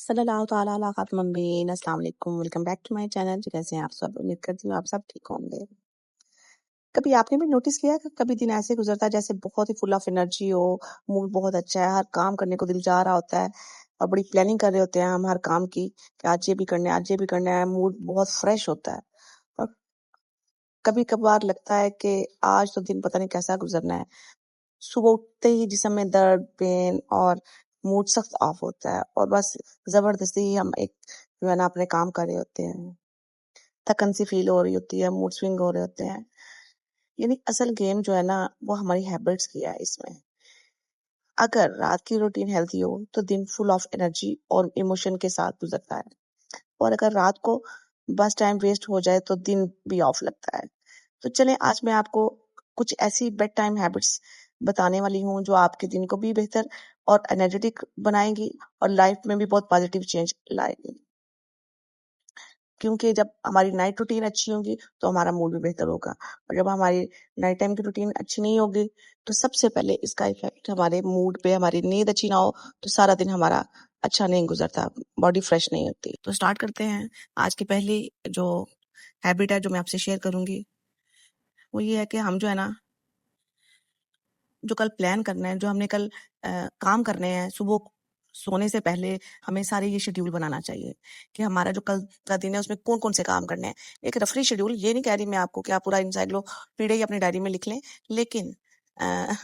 सल्लल्लाहु ताला अला खातिमुन नबीय्यीन। अस्सलाम वालेकुम, welcome back to my channel. जी, कैसे हैं आप सब? उम्मीद करती हूँ आप सब ठीक होंगे। कभी आपने भी नोटिस किया है कि कभी दिन ऐसे गुजरता है जैसे बहुत ही फुल ऑफ एनर्जी हो, मूड बहुत अच्छा है, हर काम करने को दिल चाह रहा होता है और बड़ी प्लानिंग कर रहे होते हैं हम हर काम की कि आज ये भी करना है, आज ये भी करना है, मूड बहुत फ्रेश होता है। और कभी कभार लगता है कि आज तो दिन पता नहीं कैसा गुजरना है। सुबह उठते ही जिस्म में दर्द, पेन और मूड सख्त ऑफ होता है और बस जबरदस्ती ही हम एक जो है ना अपने काम कर रहे होते हैं। थकन सी फील हो रही होती है, मूड स्विंग हो रहे होते हैं। यानी असल गेम जो है ना वो हमारी हैबिट्स की है इसमें। अगर रात की रूटीन हेल्थी हो तो दिन फुल ऑफ एनर्जी और इमोशन के साथ गुजरता है, और अगर रात को बस टाइम वेस्ट हो जाए तो दिन भी ऑफ लगता है। तो चलें आज मैं आपको कुछ ऐसी बेड टाइम हैबिट्स बताने वाली हूँ जो आपके दिन को भी बेहतर और एनर्जेटिक बनाएंगी और लाइफ में भी बहुत पॉजिटिव चेंज लाएगी। क्योंकि जब हमारी नाइट रूटीन अच्छी होगी तो हमारा मूड भी बेहतर होगा, और जब हमारी नाइट टाइम की रूटीन अच्छी नहीं होगी तो सबसे पहले इसका इफेक्ट हमारे मूड पे, हमारी नींद अच्छी ना हो तो सारा दिन हमारा अच्छा नहीं गुजरता, बॉडी फ्रेश नहीं होती। तो स्टार्ट करते हैं। आज की पहली जो हैबिट है जो मैं आपसे शेयर करूंगी वो ये है कि हम जो है ना, जो कल प्लान करना है, जो हमने कल काम करने हैं, सुबह सोने से पहले हमें सारे ये शेड्यूल बनाना चाहिए कि हमारा जो कल का दिन है उसमें कौन कौन से काम करने हैं। एक रफली शेड्यूल, ये नहीं कह रही मैं आपको कि आप पूरा इंसाइक्लोपीडिया ही अपनी डायरी में लिख लें, लेकिन अ,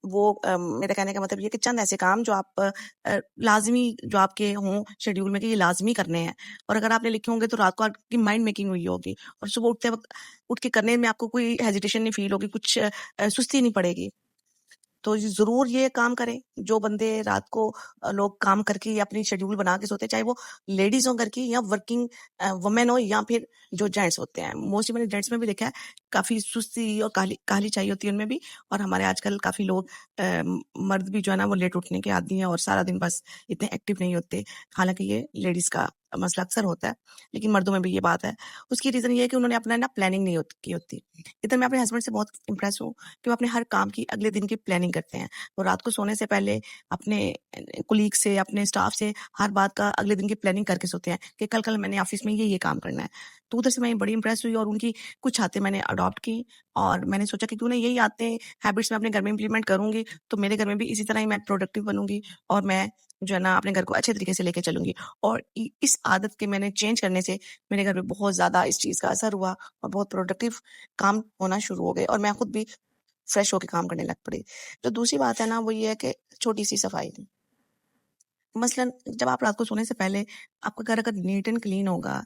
वो मेरा कहने का मतलब ये कि चंद ऐसे काम जो आप लाजमी जो आपके हों शेड्यूल में कि ये लाजमी करने हैं, और अगर आपने लिखे होंगे तो रात को आपकी माइंड मेकिंग हुई होगी और सुबह उठते वक्त उठ के करने में आपको कोई हेजिटेशन नहीं फील होगी, कुछ सुस्ती नहीं पड़ेगी। तो ज़रूर ये काम करें। जो बंदे रात को लोग काम करके या अपनी शेड्यूल बना के सोते हैं, चाहे वो लेडीज़ हो घर की या वर्किंग वुमेन हो या फिर जो जेंट्स होते हैं। मोस्टली मैंने जेंट्स में भी देखा है, काफ़ी सुस्ती और काहली काहली चाहिए होती है उनमें भी। और हमारे आजकल काफ़ी लोग मर्द भी जो है ना वो लेट उठने के आदी हैं और सारा दिन बस इतने एक्टिव नहीं होते। हालाँकि ये लेडीज़ का मसला अक्सर होता है, लेकिन मर्दों में भी ये बात है। उसकी रीज़न ये है कि उन्होंने अपना ना प्लानिंग नहीं की होती। इधर मैं अपने हस्बैंड से बहुत इम्प्रेस हूँ कि वो अपने हर काम की अगले दिन की प्लानिंग करते हैं। वो रात को सोने से पहले अपने कोलीग से, अपने स्टाफ से हर बात का अगले दिन की प्लानिंग करके सोते हैं कि कल-कल मैंने ऑफ़िस में ये काम करना है। तो उधर से मैं बड़ी इम्प्रेस हुई और उनकी कुछ आदतें मैंने अडॉप्ट की और मैंने सोचा कि क्यों ना यही आदतें, हैबिट्स मैं अपने घर में इम्प्लीमेंट करूँगी, तो मेरे घर में भी इसी तरह ही मैं प्रोडक्टिव बनूँगी और मैं जो है ना अपने घर को अच्छे तरीके से लेके चलूँगी। और इ इस आदत के मैंने चेंज करने से मेरे घर में बहुत ज़्यादा इस चीज़ का असर हुआ और बहुत प्रोडक्टिव काम होना शुरू हो गए और मैं खुद भी फ्रेश होके काम करने लग पड़ी। जो दूसरी बात है ना वो ये है कि छोटी-सी सफाई। मसलन जब आप रात को सोने से पहले आपका घर अगर नीट एंड क्लीन होगा,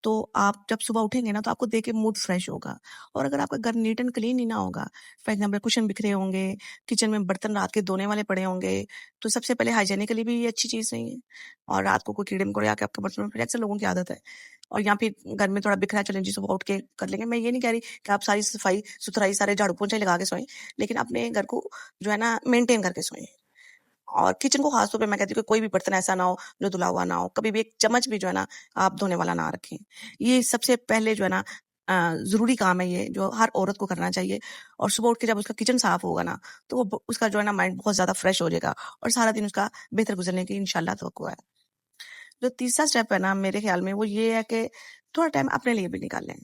तो आप जब सुबह उठेंगे ना तो आपको देख के मूड फ्रेश होगा। और अगर आपका घर नीट एंड क्लीन ही ना होगा, फॉर एग्जाम्पल कुशन बिखरे होंगे, किचन में बर्तन रात के धोने वाले पड़े होंगे, तो सबसे पहले हाइजीनिकली भी ये अच्छी चीज़ नहीं है। और रात को कोई कीड़े-मकोड़े आके आपके बर्तन में फिर अक्सर लोगों की आदत है। और या फिर घर में थोड़ा बिखरा है, चलें जी सुबह उठ के कर लेंगे। मैं ये नहीं कह रही कि आप सारी सफाई-सुथराई, सारे झाड़ू-पोंछे लगा के सोएँ, लेकिन अपने घर को जो है ना मेंटेन करके सोएँ। और किचन को खास तौर पे मैं कहती हूँ कि कोई भी बर्तन ऐसा ना हो जो धुला हुआ ना हो। कभी भी एक चम्मच भी जो है ना आप धोने वाला ना रखें। ये सबसे पहले जो है ना ज़रूरी काम है ये, जो हर औरत को करना चाहिए। और सुबह उठ के जब उसका किचन साफ होगा ना, तो वो उसका जो है ना माइंड बहुत ज़्यादा फ्रेश हो जाएगा और सारा दिन उसका बेहतर गुजरने की इंशाल्लाह तवक्को है। जो तीसरा स्टेप है ना मेरे ख्याल में वो ये है कि थोड़ा टाइम अपने लिए भी निकाल लें,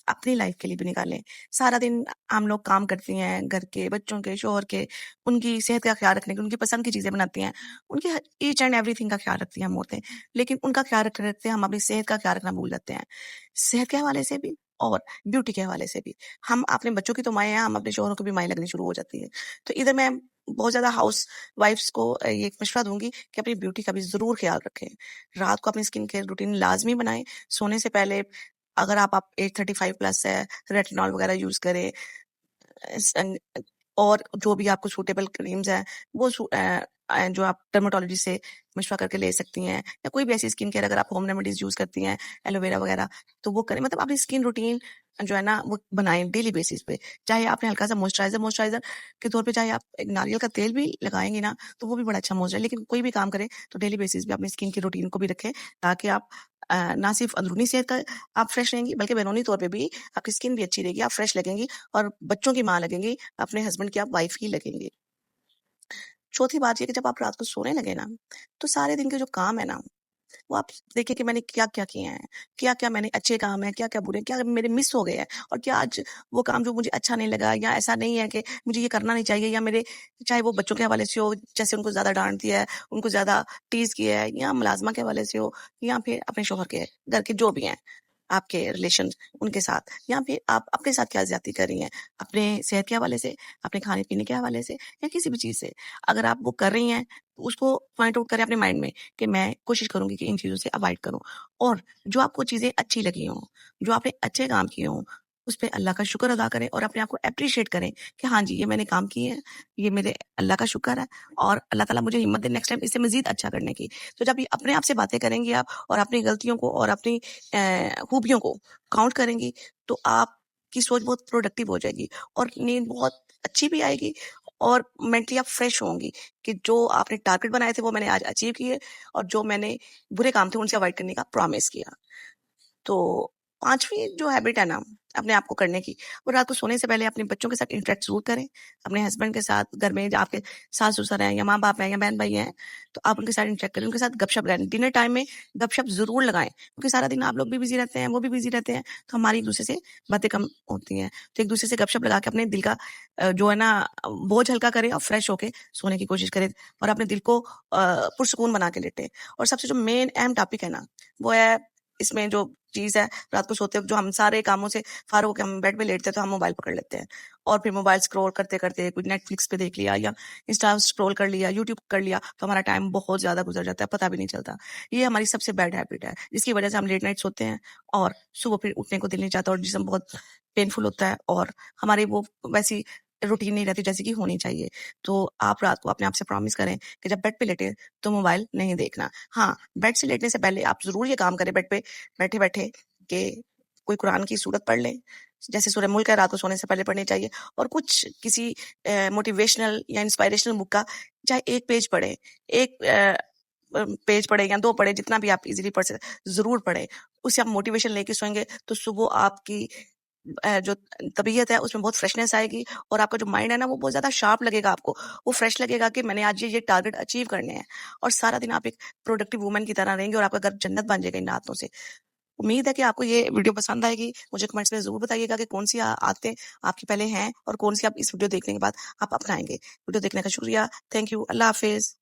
अपनी लाइफ के लिए भी निकालें। सारा दिन हम लोग काम करती हैं, घर के, बच्चों के, शौहर के, उनकी सेहत का ख्याल रखने के, उनकी पसंद की चीज़ें बनाती हैं, उनकी ईच एंड एवरीथिंग का ख्याल रखती हैं हम औरतें। लेकिन उनका ख्याल रखते-रखते हम अपनी सेहत का ख्याल रखना भूल जाते हैं। सेहत के हवाले से भी और ब्यूटी के हवाले से भी। हम अपने बच्चों की तो माएँ हैं, हम अपने शौहरों को भी माएँ लगनी शुरू हो जाती हैं। तो इधर मैं बहुत ज़्यादा हाउस वाइफ्स को ये एक मशवरा दूँगी कि अपनी ब्यूटी का भी ज़रूर ख्याल रखें। रात को अपनी स्किन केयर रूटीन लाज़मी बनाएँ। सोने से पहले अगर आप एज 35 प्लस है, रेटिनॉल वगैरह यूज़ करें। सन और जो भी आपको सूटेबल क्रीम्स हैं, वो जो आप डर्मेटोलॉजिस्ट से मशवरा करके ले सकती हैं, या कोई भी ऐसी स्किन केयर अगर आप होम रेमेडीज़ यूज़ करती हैं, एलोवेरा वगैरह, तो वो करें। मतलब अपनी स्किन रूटीन जो है ना वो बनाएँ डेली बेसिस पे। चाहे आपने हल्का-सा मॉइस्चराइज़र के तौर पे चाहे आप एक नारियल का तेल भी लगाएँगी ना, तो वो भी बड़ा अच्छा मॉइस्चर है। लेकिन कोई भी काम करें तो डेली बेसिस पे अपनी स्किन की रूटीन को भी रखें, ताकि आप ना सिर्फ़ अंदरूनी सेहत का आप फ्रेश रहेंगी, बल्कि बैरूनी तौर पे भी आपकी स्किन भी अच्छी रहेगी, आप फ्रेश लगेंगी और बच्चों की माँ लगेंगी, अपने हस्बैंड की आप वाइफ ही लगेंगी। चौथी बात ये कि जब आप रात को सोने लगे ना, तो सारे दिन के जो काम है ना, वो आप देखिए कि मैंने क्या-क्या किए हैं, क्या-क्या मैंने अच्छे काम हैं, क्या-क्या बुरे, क्या मेरे मिस हो गए हैं और क्या आज वो काम जो मुझे अच्छा नहीं लगा या ऐसा नहीं है कि मुझे ये करना नहीं चाहिए या मेरे चाहे वो बच्चों के हवाले से हो, जैसे उनको ज़्यादा डाँट दिया है, उनको ज़्यादा टीज़ किया है या मुलाज़िमा के हवाले से हो या फिर अपने शौहर के, घर के जो भी हैं, आपके रिलेशन उनके साथ या फिर आप अपने साथ क्या ज़्यादती कर रही हैं, अपने सेहत के हवाले से, अपने खाने-पीने के हवाले से या किसी भी चीज़ से। अगर आप वो कर रही हैं, तो उसको पॉइंट आउट करें अपने माइंड में कि मैं कोशिश करूँगी कि इन चीज़ों से अवॉइड करूँ और जो आपको चीज़ें अच्छी लगी हों, जो आपने अच्छे काम किए हों, उस पे अल्लाह का शुक्र अदा करें और अपने आप को एप्रिशिएट करें कि हाँ जी, ये मैंने काम किए हैं, ये मेरे अल्लाह का शुक्र है और अल्लाह ताला मुझे हिम्मत दे नेक्स्ट टाइम इससे मज़ीद अच्छा करने की। तो जब ये अपने आप से बातें करेंगी आप और अपनी गलतियों को और अपनी खूबियों को काउंट करेंगी, तो आपकी सोच बहुत प्रोडक्टिव हो जाएगी और नींद बहुत अच्छी भी आएगी और मेंटली आप फ्रेश होंगी कि जो आपने टारगेट बनाए थे, वो मैंने आज अचीव किए और जो मैंने बुरे काम थे, उनसे अवॉइड करने का प्रॉमिस किया। तो 5वीं जो हैबिट है ना, अपने आप को करने की, वो रात को सोने से पहले अपने बच्चों के साथ इंटरैक्ट ज़रूर करें। अपने हस्बैंड के साथ, घर में जो आपके सास-ससुर हैं या माँ-बाप हैं या बहन-भाई हैं, तो आप उनके साथ इंटरैक्ट करें, उनके साथ गपशप लगाएँ। डिनर टाइम में गपशप ज़रूर लगाएँ, क्योंकि सारा दिन आप लोग भी बिज़ी रहते हैं, वो भी बिज़ी रहते हैं, तो हमारी एक-दूसरे से बातें कम होती हैं। तो एक-दूसरे से गपशप लगा के अपने दिल का जो है ना बोझ हल्का करें और फ्रेश होके सोने की कोशिश करें और अपने दिल को पुरसुकून बना के लेटें। और सबसे जो मेन अहम टॉपिक है ना, वो है इसमें जो चीज़ है, रात को सोते वक़्त जो हम सारे कामों से फ़ारिग होके हम बेड पे लेटते हैं, तो हम मोबाइल पकड़ लेते हैं और फिर मोबाइल स्क्रॉल करते-करते कुछ नेटफ्लिक्स पे देख लिया या इंस्टा स्क्रॉल कर लिया, यूट्यूब कर लिया, तो हमारा टाइम बहुत ज़्यादा गुज़र जाता है, पता भी नहीं चलता। ये हमारी सबसे बैड हैबिट है, जिसकी वज़ह से हम लेट नाइट सोते हैं और सुबह फिर उठने को दिल नहीं चाहता और जिस्म बहुत पेनफुल होता है और हमारी वो वैसी रूटीन नहीं रहती जैसे कि होनी चाहिए। तो आप रात को अपने आप से प्रॉमिस करें कि जब बेड पे लेटें, तो मोबाइल नहीं देखना। हाँ, बेड से लेटने से पहले आप ज़रूर ये काम करें बेड पे बैठे-बैठे कि कोई कुरान की सूरत पढ़ लें, जैसे सूरह मुल्क है रात को सोने से पहले पढ़नी चाहिए और कुछ किसी मोटिवेशनल या इंस्पिरेशनल बुक का चाहे 1 पेज पढ़ें, 1 पेज पढ़ें या 2 पढ़ें, जितना भी आप इज़िली पढ़ सकें, ज़रूर पढ़ें। उससे आप मोटिवेशन लेके सोएँगे, तो सुबह आपकी जो तबीयत है उसमें बहुत फ्रेशनेस आएगी और आपका जो माइंड है ना वो बहुत ज़्यादा शार्प लगेगा आपको। वो फ्रेश लगेगा कि मैंने आज ये टारगेट अचीव करने हैं और सारा दिन आप एक प्रोडक्टिव वुमन की तरह रहेंगे और आपका घर जन्नत बन जाएगा इन आदतों से। उम्मीद है कि आपको ये वीडियो पसंद आएगी। मुझे कमेंट्स में ज़रूर बताइएगा कि कौन-सी आदतें आपकी पहले हैं और कौन-सी आप इस वीडियो देखने के बाद आप अपनाएँगे। वीडियो देखने का शुक्रिया। Thank you. अल्लाह हाफ़िज़।